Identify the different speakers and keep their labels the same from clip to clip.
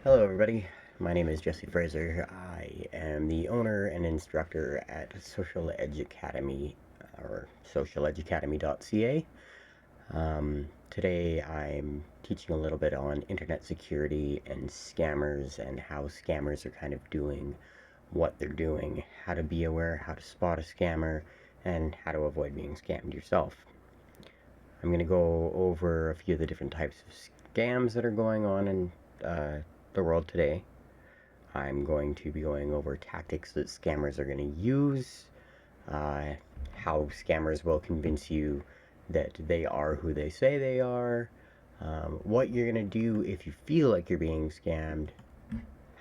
Speaker 1: Hello, everybody. My name is Jesse Fraser. I am the owner and instructor at Social Edge Academy, or socialedgeacademy.ca. Today, I'm teaching a little bit on internet security and scammers and how scammers are kind of doing what they're doing, how to be aware, how to spot a scammer, and how to avoid being scammed yourself. I'm going to go over a few of the different types of scams that are going on in the world today. I'm going to be going over tactics that scammers are going to use, uh, how scammers will convince you that they are who they say they are, what you're going to do if you feel like you're being scammed,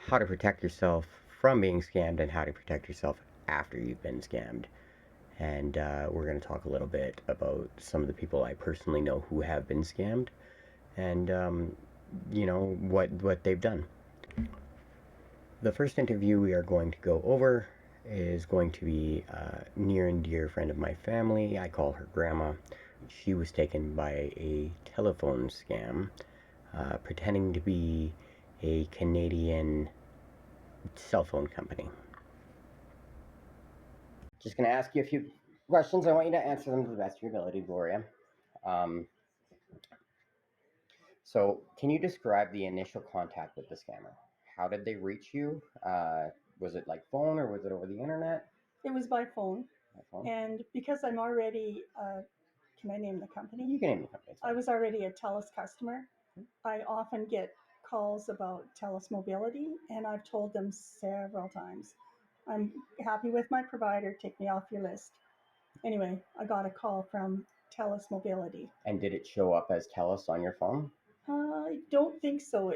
Speaker 1: how to protect yourself from being scammed, and how to protect yourself after you've been scammed. And we're going to talk a little bit about some of the people I personally know who have been scammed and, what they've done. The first interview we are going to go over is going to be a near and dear friend of my family. I call her Grandma. She was taken by a telephone scam, pretending to be a Canadian cell phone company. Just going to ask you a few questions. I want you to answer them to the best of your ability, Gloria. Um, so, can you describe the initial contact with the scammer? How did they reach you? Was it like phone or was it over the internet?
Speaker 2: It was by phone.
Speaker 1: By phone?
Speaker 2: And because I'm already, can I name the company?
Speaker 1: You can name the company.
Speaker 2: I was already a TELUS customer. I often get calls about TELUS Mobility, and I've told them several times, I'm happy with my provider, take me off your list. Anyway, I got a call from TELUS Mobility.
Speaker 1: And did it show up as TELUS on your phone?
Speaker 2: I don't think so,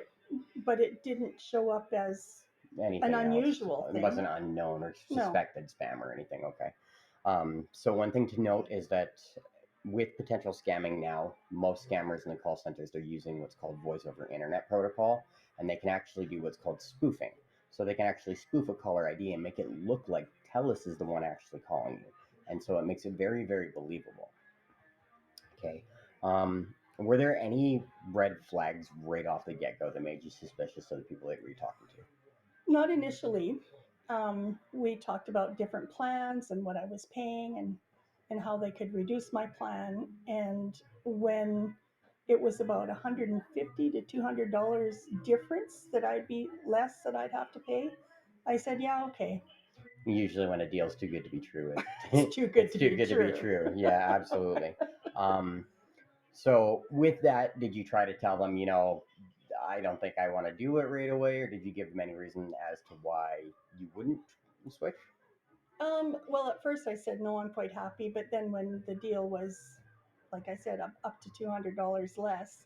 Speaker 2: but it didn't show up as
Speaker 1: Anything
Speaker 2: an unusual
Speaker 1: else?
Speaker 2: thing.
Speaker 1: It wasn't unknown or
Speaker 2: No.
Speaker 1: suspected spam or anything. Okay. So one thing to note is that with potential scamming now, most scammers in the call centers, they're using what's called voice over internet protocol, and they can actually do what's called spoofing. So they can actually spoof a caller ID and make it look like TELUS is the one actually calling you. And so it makes it very, very believable. Okay. Were there any red flags right off the get-go that made you suspicious of the people that you were talking to?
Speaker 2: Not initially. We talked about different plans and what I was paying and how they could reduce my plan. And when it was about $150 to $200 difference that I'd have to pay, I said, yeah, okay.
Speaker 1: Usually, when a deal's too good to be true,
Speaker 2: It's too good
Speaker 1: it's
Speaker 2: to
Speaker 1: too
Speaker 2: be
Speaker 1: good to be
Speaker 2: true.
Speaker 1: true. Yeah, absolutely. So with that, did you try to tell them, I don't think I want to do it right away, or did you give them any reason as to why you wouldn't switch?
Speaker 2: Well, at first I said no, I'm quite happy, but then when the deal was, like I said, up to $200 less,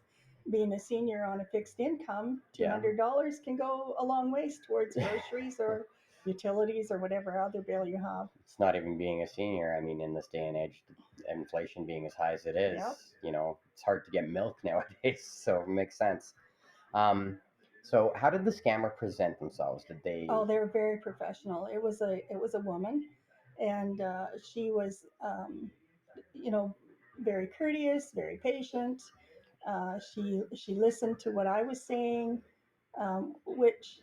Speaker 2: being a senior on a fixed income,
Speaker 1: Yeah.
Speaker 2: $200 can go a long ways towards groceries or utilities or whatever other bill you have.
Speaker 1: It's not even being a senior. I mean, in this day and age, inflation being as high as it is,
Speaker 2: Yep.
Speaker 1: it's hard to get milk nowadays. So it makes sense. Um, so how did the scammer present themselves? Did they?
Speaker 2: Oh, they're very professional. It was a woman, and she was, you know, very courteous, very patient. She listened to what I was saying, which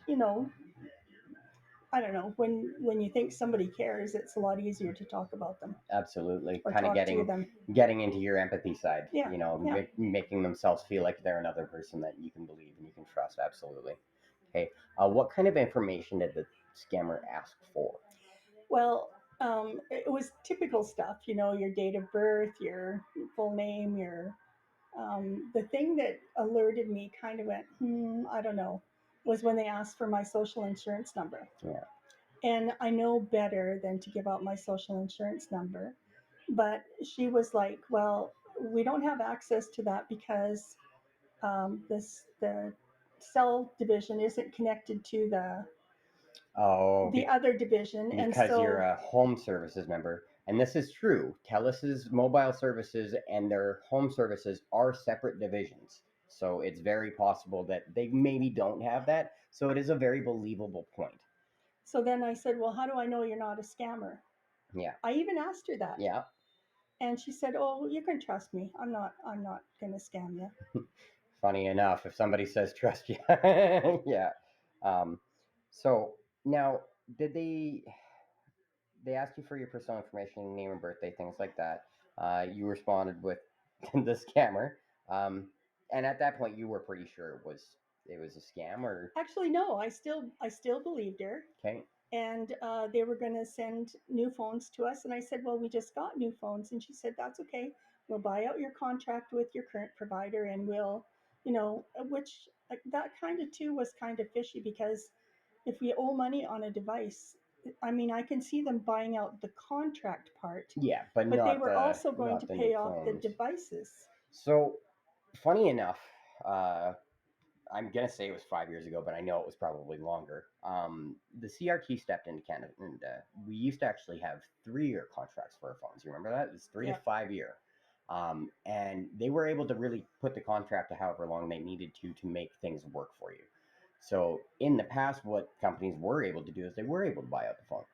Speaker 2: I don't know, when you think somebody cares, it's a lot easier to talk about them
Speaker 1: Absolutely,
Speaker 2: or
Speaker 1: kind of
Speaker 2: talk to
Speaker 1: getting
Speaker 2: them.
Speaker 1: getting into your empathy side.
Speaker 2: Yeah, yeah.
Speaker 1: Making themselves feel like they're another person that you can believe and you can trust. Absolutely. Okay. What kind of information did the scammer ask for?
Speaker 2: Well, it was typical stuff, your date of birth, your full name, your the thing that alerted me, kind of went, I don't know, was when they asked for my social insurance number.
Speaker 1: Yeah.
Speaker 2: And I know better than to give out my social insurance number. But she was like, well, we don't have access to that because the cell division isn't connected to
Speaker 1: Oh,
Speaker 2: the other division. And
Speaker 1: because you're
Speaker 2: so,
Speaker 1: a home services member, and this is true. TELUS's mobile services and their home services are separate divisions. So it's very possible that they maybe don't have that. So it is a very believable point.
Speaker 2: so then I said, well, how do I know you're not a scammer?
Speaker 1: Yeah.
Speaker 2: I even asked her that.
Speaker 1: Yeah.
Speaker 2: And she said, oh, you can trust me. I'm not going to scam you.
Speaker 1: Funny enough, if somebody says trust you, yeah. Um, so now, did they asked you for your personal information, name and birthday, things like that. You responded with the scammer, um, and at that point, you were pretty sure it was a scam, or
Speaker 2: Actually, no, I still believed her,
Speaker 1: okay,
Speaker 2: and they were going to send new phones to us. And I said, well, we just got new phones. And she said, that's okay. We'll buy out your contract with your current provider, and we'll, which that kind of too was kind of fishy, because if we owe money on a device, I mean, I can see them buying out the contract part,
Speaker 1: yeah, but
Speaker 2: but they
Speaker 1: not
Speaker 2: were
Speaker 1: the
Speaker 2: also going to
Speaker 1: not the new
Speaker 2: pay off the
Speaker 1: phones.
Speaker 2: devices.
Speaker 1: So funny enough, uh, I'm gonna say it was 5 years ago, but I know it was probably longer. The CRT stepped into Canada, and we used to actually have 3-year contracts for our phones. You remember that? It was 3 to 5 year, and they were able to really put the contract to however long they needed to make things work for you. So in the past, what companies were able to do is they were able to buy out the phone.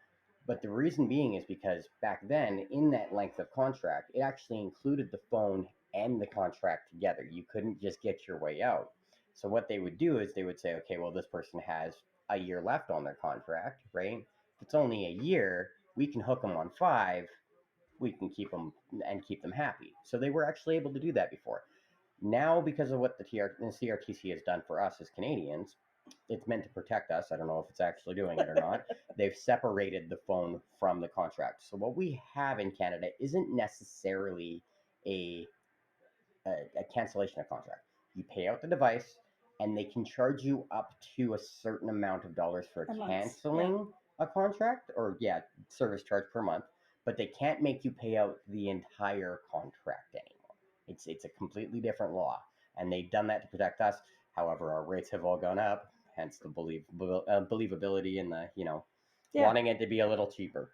Speaker 1: But the reason being is because back then, in that length of contract, it actually included the phone and the contract together. You couldn't just get your way out. So what they would do is they would say, okay, well, this person has a year left on their contract, right? If it's only a year, we can hook them on 5. We can keep them and keep them happy. So they were actually able to do that before. Now, because of what the CRTC has done for us as Canadians, it's meant to protect us. I don't know if it's actually doing it or not. They've separated the phone from the contract. So what we have in Canada isn't necessarily a a cancellation of contract. You pay out the device, and they can charge you up to a certain amount of dollars for
Speaker 2: A month, yeah.
Speaker 1: canceling a contract, or yeah, service charge per month. But they can't make you pay out the entire contract anymore. It's a completely different law, and they've done that to protect us. However, our rates have all gone up, hence the believability and the
Speaker 2: Yeah.
Speaker 1: wanting it to be a little cheaper.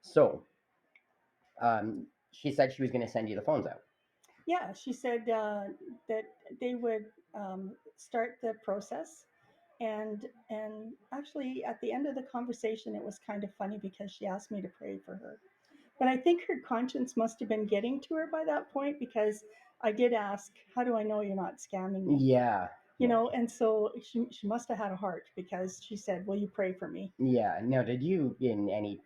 Speaker 1: So she said she was going to send you the phones out.
Speaker 2: Yeah, she said that they would start the process, and actually at the end of the conversation, it was kind of funny because she asked me to pray for her. But I think her conscience must have been getting to her by that point, because I did ask, "How do I know you're not scamming me?"
Speaker 1: Yeah, yeah.
Speaker 2: And so she must have had a heart, because she said, "Will you pray for me?"
Speaker 1: Yeah. Now, did you, in any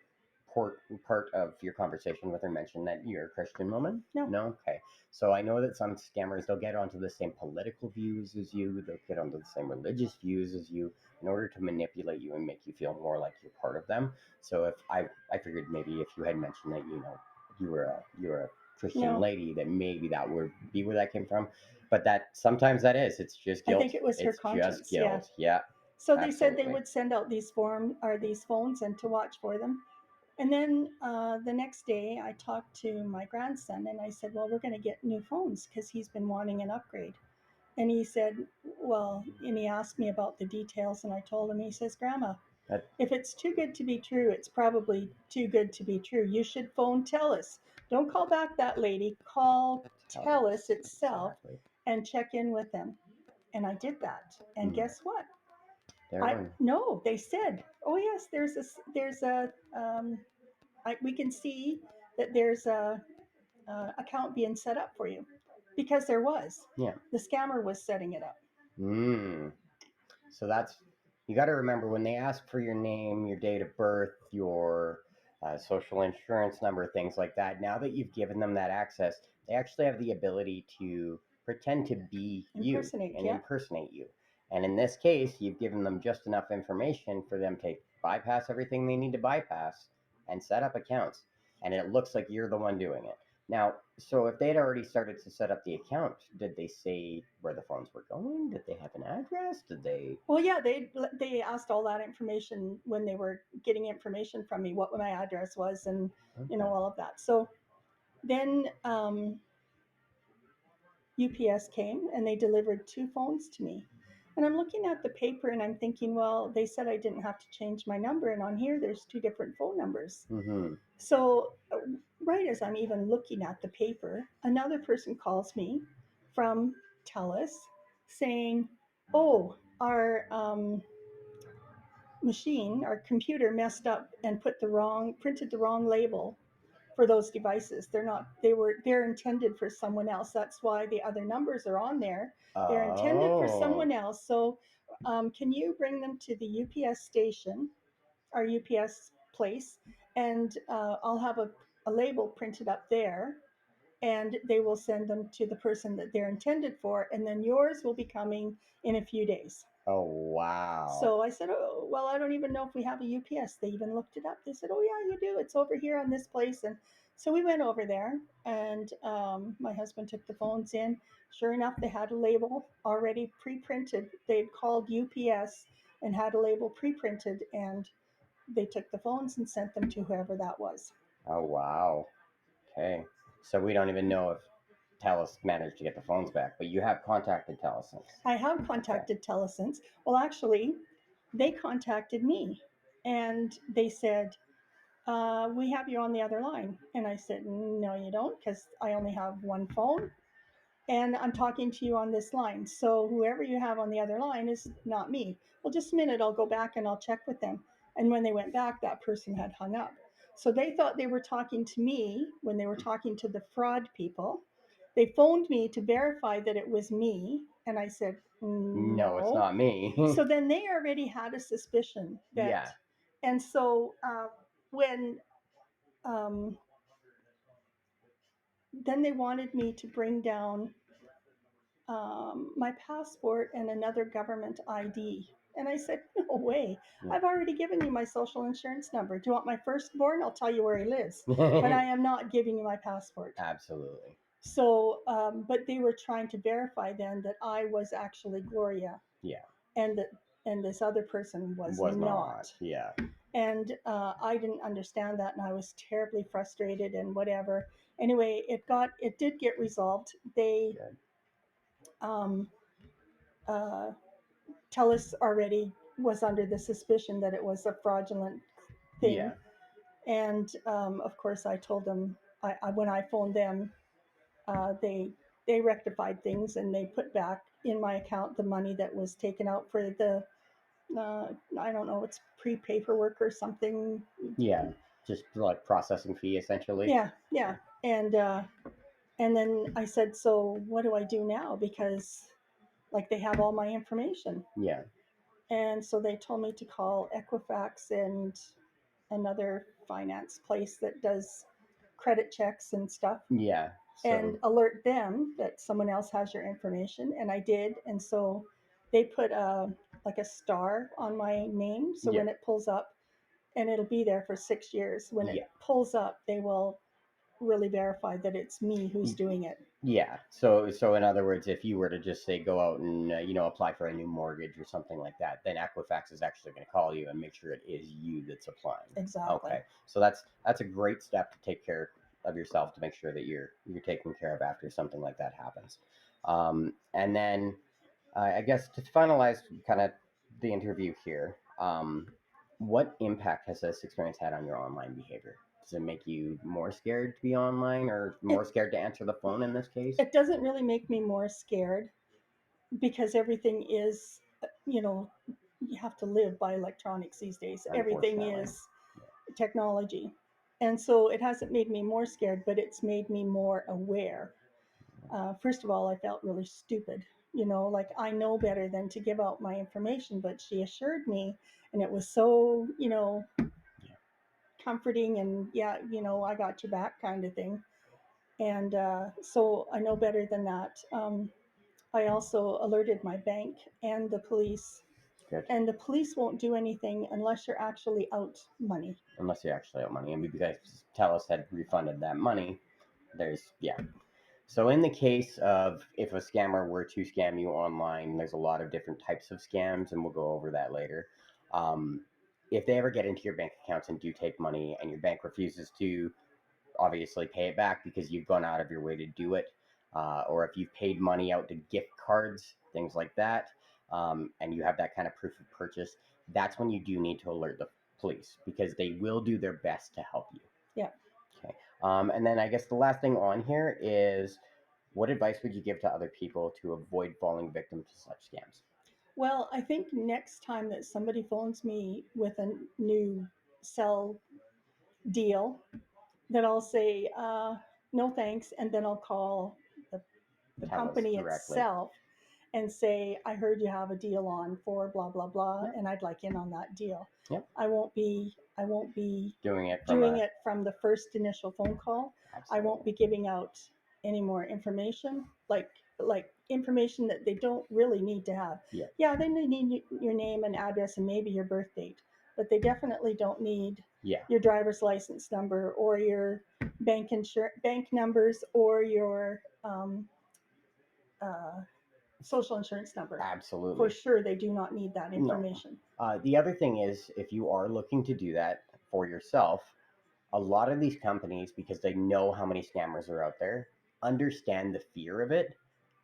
Speaker 1: part of your conversation with her, mention that you're a Christian woman?
Speaker 2: No.
Speaker 1: No. Okay. So I know that some scammers, they'll get onto the same political views as you. They'll get onto the same religious views as you in order to manipulate you and make you feel more like you're part of them. So if I figured maybe if you had mentioned that you were a Christian
Speaker 2: No,
Speaker 1: lady, that maybe that would be where that came from. But that sometimes that is. It's just
Speaker 2: I think
Speaker 1: guilt.
Speaker 2: it was her
Speaker 1: It's just
Speaker 2: conscience. Yeah.
Speaker 1: guilt. Yeah.
Speaker 2: So they said they
Speaker 1: Absolutely.
Speaker 2: would send out these phones and to watch for them. And then the next day, I talked to my grandson and I said, "Well, we're going to get new phones because he's been wanting an upgrade." And he said, "Well," and he asked me about the details, and I told him. He says, "Grandma,
Speaker 1: That
Speaker 2: if it's too good to be true, it's probably too good to be true. You should phone TELUS. Don't call back that lady. Call
Speaker 1: tell
Speaker 2: TELUS
Speaker 1: us
Speaker 2: itself
Speaker 1: exactly.
Speaker 2: and check in with them." And I did that. And
Speaker 1: Hmm.
Speaker 2: guess what?
Speaker 1: There
Speaker 2: I
Speaker 1: one.
Speaker 2: no, they said, "Oh yes, we can see that there's a account being set up for you," because there was.
Speaker 1: Yeah.
Speaker 2: The scammer was setting it up.
Speaker 1: Hmm. So that's you got to remember when they ask for your name, your date of birth, your social insurance number, things like that. Now that you've given them that access, they actually have the ability to pretend to be you
Speaker 2: Impersonate,
Speaker 1: and
Speaker 2: yeah.
Speaker 1: impersonate you. And in this case, you've given them just enough information for them to bypass everything they need to bypass and set up accounts. And it looks like you're the one doing it. Now, so if they had already started to set up the account, did they say where the phones were going? Did they have an address? Did they?
Speaker 2: Well, yeah, they asked all that information when they were getting information from me, what my address was, and
Speaker 1: Okay.
Speaker 2: all of that. So then UPS came and they delivered two phones to me. And I'm looking at the paper and I'm thinking, well, they said I didn't have to change my number, and on here there's two different phone numbers.
Speaker 1: Mm-hmm.
Speaker 2: So, right as I'm even looking at the paper, another person calls me from TELUS saying, "Oh, our machine, our computer messed up and printed the wrong label for those devices. They're not. They're intended for someone else. That's why the other numbers are on there. They're intended for
Speaker 1: Oh,
Speaker 2: someone else. So, can you bring them to the UPS station, our UPS place, and I'll have a label printed up there, and they will send them to the person that they're intended for, and then yours will be coming in a few days.
Speaker 1: oh, wow.
Speaker 2: So I said, oh, well, I don't even know if we have a UPS. They even looked it up. They said, oh, yeah, you do. It's over here on this place. And so we went over there, and my husband took the phones in. Sure enough, they had a label already pre printed. They'd called UPS and had a label pre printed, and they took the phones and sent them to whoever that was.
Speaker 1: Oh, wow. Okay. So we don't even know if Telus managed to get the phones back, but you have contacted Telus since.
Speaker 2: I have
Speaker 1: Okay.
Speaker 2: contacted Telesense. Well, actually, they contacted me and they said, we have you on the other line. And I said, no, you don't, because I only have one phone and I'm talking to you on this line. So whoever you have on the other line is not me. Well, just a minute, I'll go back and I'll check with them. And when they went back, that person had hung up. So they thought they were talking to me when they were talking to the fraud people. They phoned me to verify that it was me. And I said,
Speaker 1: No, it's
Speaker 2: no.
Speaker 1: not me.
Speaker 2: So then they already had a suspicion that,
Speaker 1: Yeah.
Speaker 2: and so when, um, then they wanted me to bring down my passport and another government ID. And I said, no way.
Speaker 1: Yeah.
Speaker 2: I've already given you my social insurance number. Do you want my firstborn? I'll tell you where he lives. But I am not giving you my passport.
Speaker 1: Absolutely.
Speaker 2: So, but they were trying to verify then that I was actually Gloria,
Speaker 1: Yeah.
Speaker 2: and that and this other person was
Speaker 1: Was
Speaker 2: not.
Speaker 1: not. Yeah.
Speaker 2: And I didn't understand that, and I was terribly frustrated and whatever. Anyway, it did get resolved. They
Speaker 1: Good.
Speaker 2: um, uh, Telus already was under the suspicion that it was a fraudulent thing.
Speaker 1: Yeah.
Speaker 2: And of course, I told them, when I phoned them, they rectified things and they put back in my account the money that was taken out for the, I don't know, it's pre paperwork or something.
Speaker 1: Yeah. Just like processing fee essentially.
Speaker 2: Yeah, yeah. And then I said, so what do I do now? Because like they have all my information.
Speaker 1: Yeah.
Speaker 2: And so they told me to call Equifax and another finance place that does credit checks and stuff,
Speaker 1: Yeah.
Speaker 2: and
Speaker 1: So
Speaker 2: alert them that someone else has your information. And I did. And so they put like a star on my name. So
Speaker 1: yeah.
Speaker 2: when it pulls up, and it'll be there for 6 years, when it
Speaker 1: Yeah.
Speaker 2: pulls up, they will really verify that it's me who's doing it.
Speaker 1: Yeah. So in other words, if you were to just say go out and apply for a new mortgage or something like that, then Equifax is actually going to call you and make sure it is you that's applying.
Speaker 2: Exactly.
Speaker 1: Okay. So that's a great step to take care of yourself to make sure that you're taken care of after something like that happens. And then I guess to finalize kind of the interview here, what impact has this experience had on your online behavior? Does it make you more scared to be online or more
Speaker 2: It,
Speaker 1: scared to answer the phone in this case?
Speaker 2: it doesn't really make me more scared because everything is, you know, you have to live by electronics these days. Everything
Speaker 1: Unfortunately.
Speaker 2: is technology. And so it hasn't made me more scared, but it's made me more aware. First of all, I felt really stupid. Like I know better than to give out my information, but she assured me, and it was so,
Speaker 1: Yeah.
Speaker 2: comforting and, yeah, I got your back kind of thing. And so I know better than that. I also alerted my bank and the police,
Speaker 1: Good.
Speaker 2: and the police won't do anything unless you're actually out money.
Speaker 1: Unless you actually owe money. And you guys tell us had refunded that money. Yeah. So in the case of if a scammer were to scam you online, there's a lot of different types of scams, and we'll go over that later. Um, if they ever get into your bank accounts and do take money, and your bank refuses to obviously pay it back because you've gone out of your way to do it, or if you've paid money out to gift cards, things like that, and you have that kind of proof of purchase, that's when you do need to alert the police because they will do their best to help you.
Speaker 2: Yeah.
Speaker 1: Okay. And then I guess the last thing on here is what advice would you give to other people to avoid falling victim to such scams?
Speaker 2: Well, I think next time that somebody phones me with a new cell deal, then I'll say, no thanks, and then I'll call the, the
Speaker 1: Tell us
Speaker 2: company
Speaker 1: directly.
Speaker 2: itself and say, I heard you have a deal on for blah blah blah,
Speaker 1: Yep.
Speaker 2: and I'd like in on that deal.
Speaker 1: Yep.
Speaker 2: I won't be
Speaker 1: Doing it from
Speaker 2: doing
Speaker 1: a
Speaker 2: it from the first initial phone call. I
Speaker 1: absolutely.
Speaker 2: won't be giving out any more information, like information that they don't really need to have.
Speaker 1: Yeah.
Speaker 2: Yeah, they need your name and address and maybe your birth date, but they definitely don't need
Speaker 1: Yeah.
Speaker 2: your driver's license number or your bank numbers or your uh, social insurance number. For
Speaker 1: Absolutely.
Speaker 2: sure, they do not need that
Speaker 1: No.
Speaker 2: information.
Speaker 1: The other thing is, if you are looking to do that for yourself, a lot of these companies, because they know how many scammers are out there, understand the fear of it.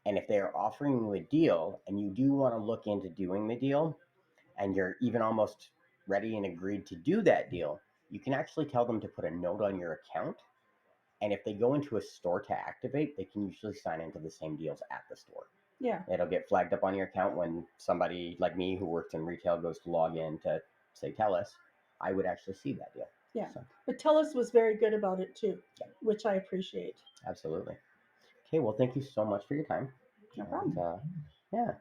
Speaker 1: And if they are offering you a deal and you do want to look into doing the deal, and you're even almost ready and agreed to do that deal, you can actually tell them to put a note on your account. And if they go into a store to activate, they can usually sign into the same deals at the store.
Speaker 2: Yeah.
Speaker 1: It'll get flagged up on your account when somebody like me who works in retail goes to log in to say TELUS. I would actually see that deal.
Speaker 2: Yeah.
Speaker 1: So,
Speaker 2: But TELUS was very good about it too,
Speaker 1: yeah,
Speaker 2: which I appreciate.
Speaker 1: absolutely. Okay, well, thank you so much for your time.
Speaker 2: No
Speaker 1: And
Speaker 2: problem.
Speaker 1: yeah,